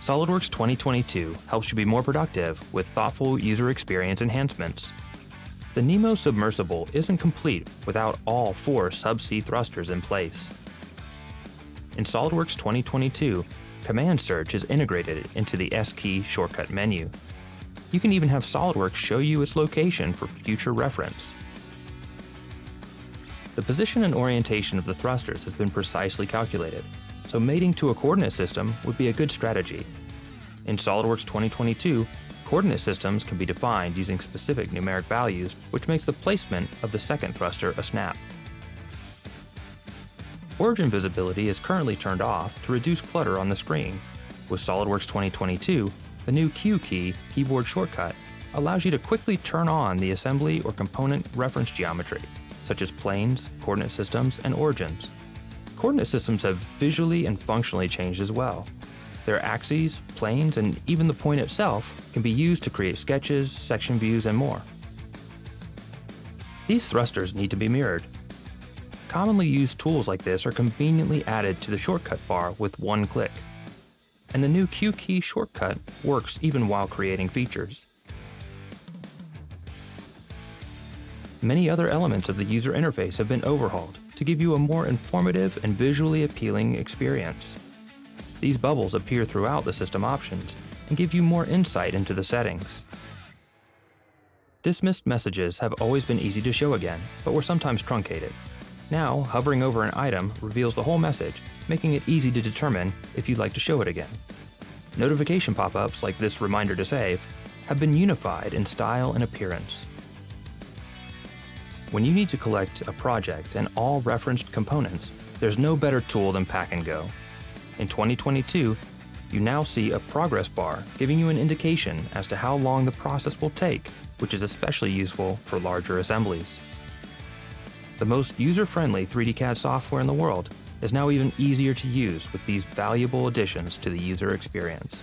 SOLIDWORKS 2022 helps you be more productive with thoughtful user experience enhancements. The Nemo submersible isn't complete without all 4 subsea thrusters in place. In SOLIDWORKS 2022, Command Search is integrated into the S-key shortcut menu. You can even have SOLIDWORKS show you its location for future reference. The position and orientation of the thrusters has been precisely calculated, so mating to a coordinate system would be a good strategy. In SOLIDWORKS 2022, coordinate systems can be defined using specific numeric values, which makes the placement of the second thruster a snap. Origin visibility is currently turned off to reduce clutter on the screen. With SOLIDWORKS 2022, the new Q key keyboard shortcut allows you to quickly turn on the assembly or component reference geometry, such as planes, coordinate systems, and origins. Coordinate systems have visually and functionally changed as well. Their axes, planes, and even the point itself can be used to create sketches, section views, and more. These thrusters need to be mirrored. Commonly used tools like this are conveniently added to the shortcut bar with one click. And the new Q key shortcut works even while creating features. Many other elements of the user interface have been overhauled to give you a more informative and visually appealing experience. These bubbles appear throughout the system options and give you more insight into the settings. Dismissed messages have always been easy to show again, but were sometimes truncated. Now, hovering over an item reveals the whole message, making it easy to determine if you'd like to show it again. Notification pop-ups like this reminder to save have been unified in style and appearance. When you need to collect a project and all referenced components, there's no better tool than Pack and Go. In 2022, you now see a progress bar giving you an indication as to how long the process will take, which is especially useful for larger assemblies. The most user-friendly 3D CAD software in the world is now even easier to use with these valuable additions to the user experience.